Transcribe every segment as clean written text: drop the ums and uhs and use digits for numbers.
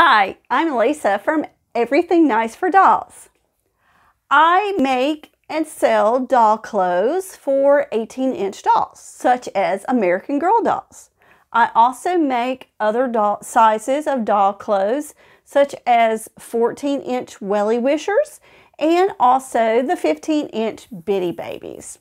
Hi, I'm Lisa from Everything Nice for Dolls. I make and sell doll clothes for 18-inch dolls, such as American Girl dolls. I also make other doll sizes of doll clothes, such as 14-inch welly wishers and also the 15-inch bitty babies.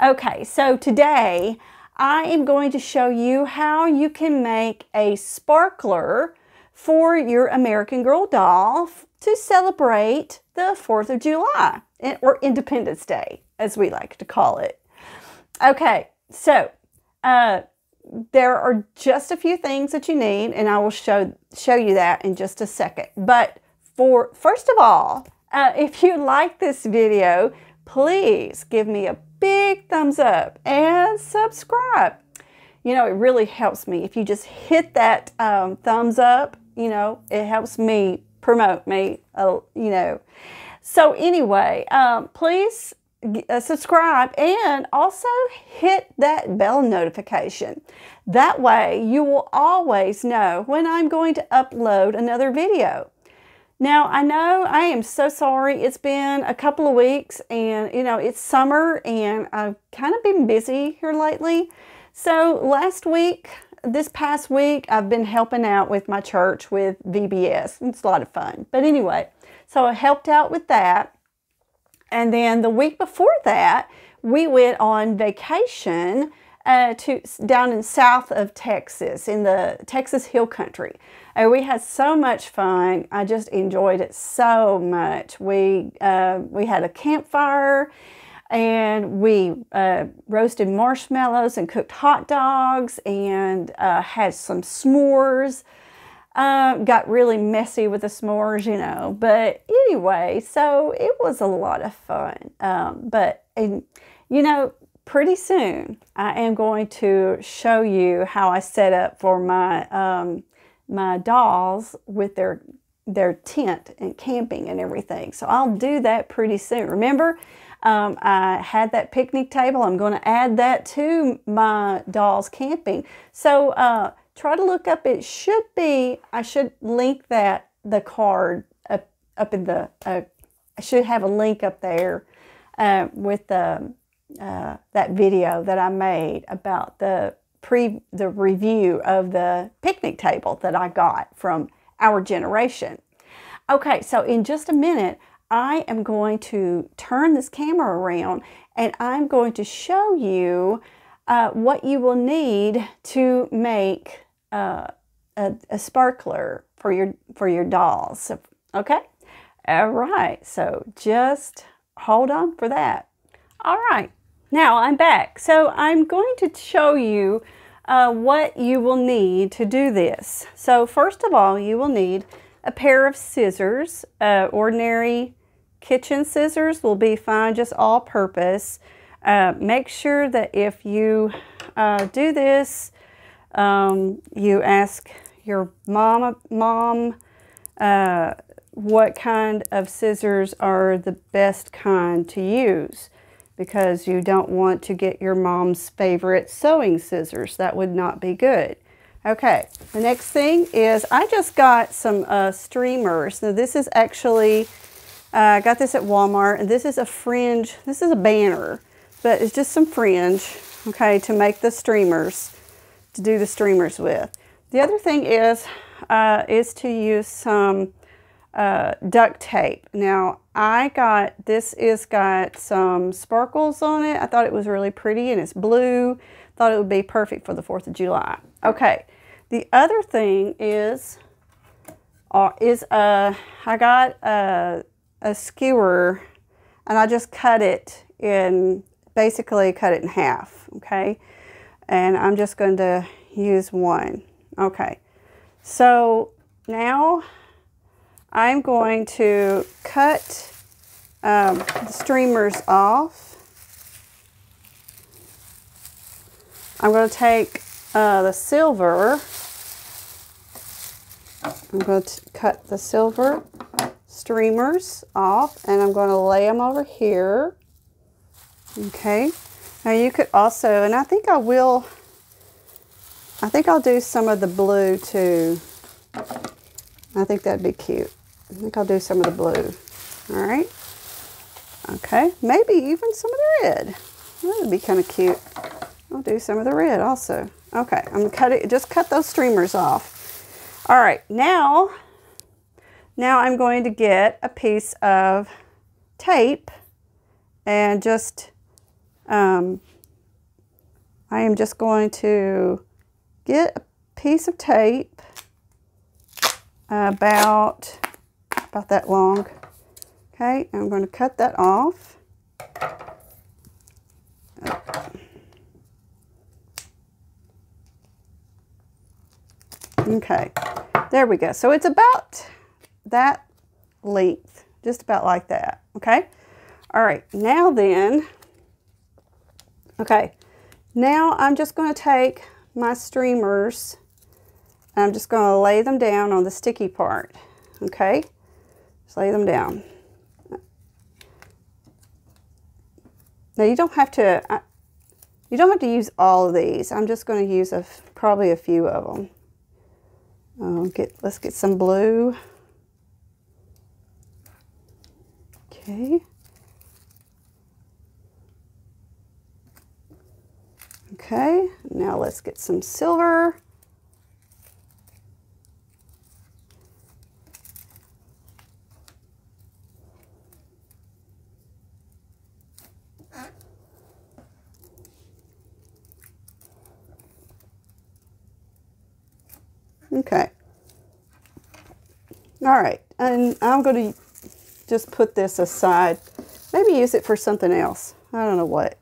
Okay, so today I am going to show you how you can make a sparkler for your American Girl doll to celebrate the 4th of July, or Independence Day, as we like to call it. Okay, so there are just a few things that you need, and I will show you that in just a second. But first of all, if you like this video, please give me a big thumbs up and subscribe. You know, it really helps me if you just hit that thumbs up. You know, it helps me promote me, you know. So anyway, please subscribe and also hit that bell notification. That way you will always know when I'm going to upload another video. Now, I know I am so sorry. It's been a couple of weeks and, you know, it's summer and I've kind of been busy here lately. So this past week, I've been helping out with my church with VBS. It's a lot of fun. But anyway, so I helped out with that. And then the week before that, we went on vacation down in south of Texas, in the Texas Hill Country. And we had so much fun. I just enjoyed it so much. We had a campfire, and we roasted marshmallows and cooked hot dogs and had some s'mores. Got really messy with the s'mores, you know. But anyway, so it was a lot of fun. You know, pretty soon I am going to show you how I set up for my my dolls with their tent and camping and everything. So I'll do that pretty soon. Remember, I had that picnic table. I'm going to add that to my dolls camping. So try to look up. It should be, I should link the card up in the, I should have a link up there with that video that I made about the review of the picnic table that I got from our generation. Okay, so in just a minute, I am going to turn this camera around and I'm going to show you what you will need to make a sparkler for your dolls. Okay? All right, so just hold on for that. All right, now I'm back. So I'm going to show you what you will need to do this. So first of all, you will need a pair of scissors. Ordinary kitchen scissors will be fine, just all-purpose. Make sure that if you do this, you ask your mom what kind of scissors are the best kind to use, because you don't want to get your mom's favorite sewing scissors. That would not be good. Okay, the next thing is I just got some streamers. Now this is actually, I got this at Walmart, and this is a fringe, this is a banner, but it's just some fringe, okay, to make the streamers, to do the streamers with. The other thing is to use some duct tape. Now this has got some sparkles on it. I thought it was really pretty and it's blue. Thought it would be perfect for the 4th of July. Okay, the other thing is I got a skewer, and I just cut it in, basically cut it in half, okay? And I'm just going to use one. Okay, so now I'm going to cut the streamers off. I'm going to take the silver. I'm going to cut the silver streamers off, and I'm going to lay them over here. Okay. Now you could also, and I think I'll do some of the blue too. I think that'd be cute. I think I'll do some of the blue. All right. Okay, maybe even some of the red. That would be kind of cute. I'll do some of the red also. Okay, I'm cutting, just cut those streamers off. All right, now I'm going to get a piece of tape and just, I am just going to get a piece of tape about that long. Okay, I'm going to cut that off. Okay, there we go. So it's about that length, just about like that. Okay, all right, now then, okay, now I'm just going to take my streamers and I'm just going to lay them down on the sticky part. Okay, just lay them down. Now you don't have to use all of these. I'm just going to use probably a few of them. Let's get some blue. Okay. Okay, now let's get some silver. Okay. All right, and I'm going to just put this aside. Maybe use it for something else. I don't know what.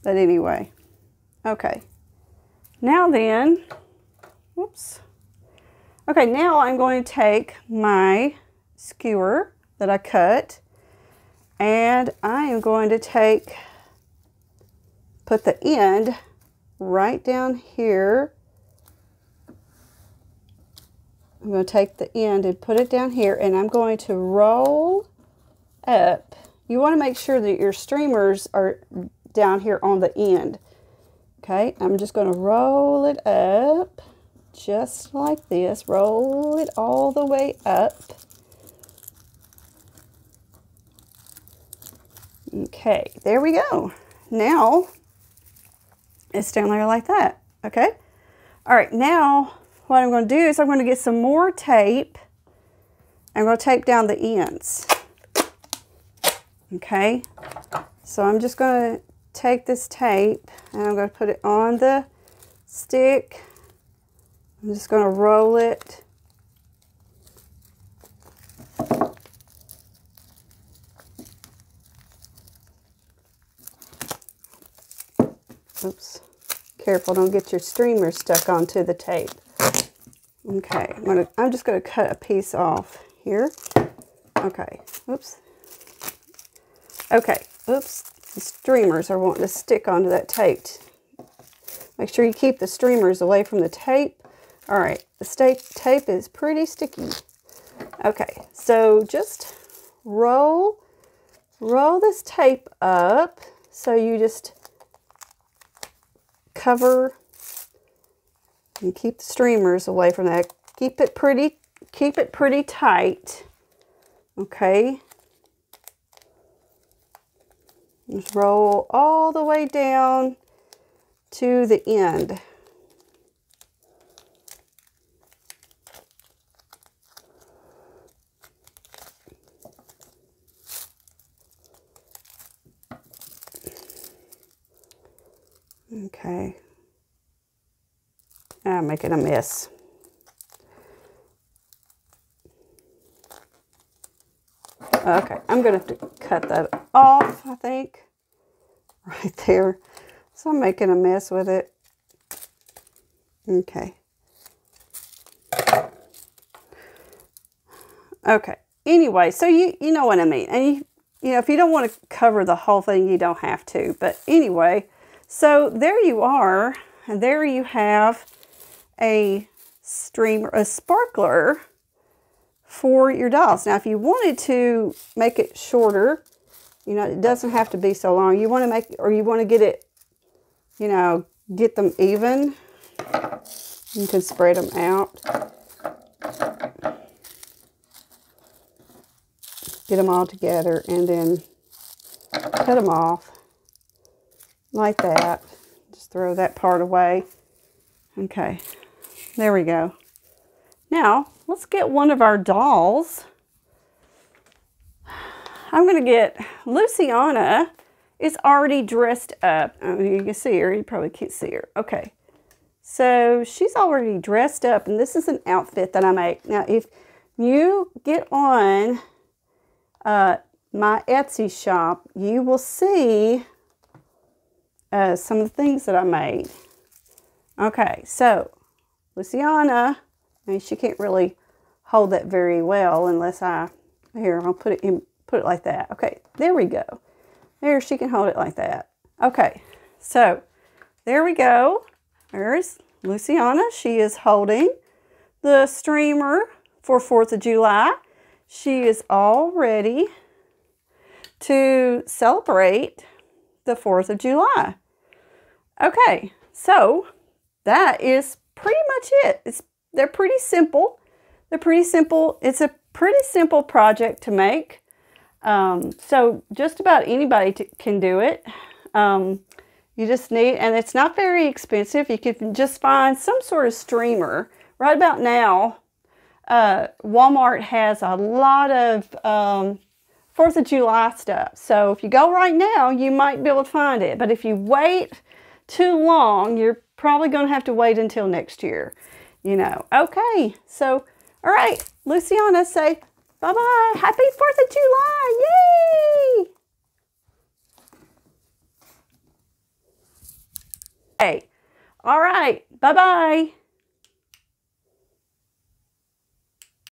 But anyway. Okay. Now then, whoops. Okay, now I'm going to take my skewer that I cut and I am going to put the end right down here. I'm going to take the end and put it down here and I'm going to roll up. You want to make sure that your streamers are down here on the end. Okay, I'm just going to roll it up just like this. Roll it all the way up. Okay, there we go. Now it's down there like that. Okay, all right, now what I'm going to do is I'm going to get some more tape. I'm going to tape down the ends. Okay, so I'm just going to take this tape and I'm going to put it on the stick. I'm just going to roll it. Oops. Careful, don't get your streamer stuck onto the tape. Okay, I'm just going to cut a piece off here. Okay, oops. Okay, oops. The streamers are wanting to stick onto that tape. Make sure you keep the streamers away from the tape. All right, the tape is pretty sticky. Okay, so just roll this tape up. So you just cover and keep the streamers away from that. Keep it pretty tight. Okay. Just roll all the way down to the end. Okay. I'm making a mess. Okay, I'm going to have to cut that off, I think, right there. So I'm making a mess with it. Okay. Okay. Anyway, so you know what I mean. And you know, if you don't want to cover the whole thing, you don't have to. But anyway, so there you are. And there you have a sparkler for your dolls. Now, if you wanted to make it shorter, you know, it doesn't have to be so long. You want to make, or you want to get it, you know, get them even. You can spread them out. get them all together and then cut them off like that. Just throw that part away. Okay, there we go. Now, let's get one of our dolls. I'm going to get Luciana is already dressed up. Oh, you can see her. You probably can't see her. Okay. So she's already dressed up, and this is an outfit that I make. Now, if you get on my Etsy shop, you will see some of the things that I made. Okay, so Luciana, and she can't really hold that very well unless here, I'll put it like that. Okay, there we go. There, she can hold it like that. Okay, so there we go. There's Luciana. She is holding the streamer for 4th of July. She is all ready to celebrate the 4th of July. Okay, so that is pretty much it. They're pretty simple. They're pretty simple. It's a pretty simple project to make. So just about anybody can do it. You just need, and it's not very expensive. You can just find some sort of streamer. Right about now, Walmart has a lot of 4th of July stuff. So if you go right now, you might be able to find it. But if you wait too long, you're probably going to have to wait until next year. You know. Okay, so, all right, Luciana, say bye-bye. Happy 4th of July. Yay! Okay. All right. Bye-bye.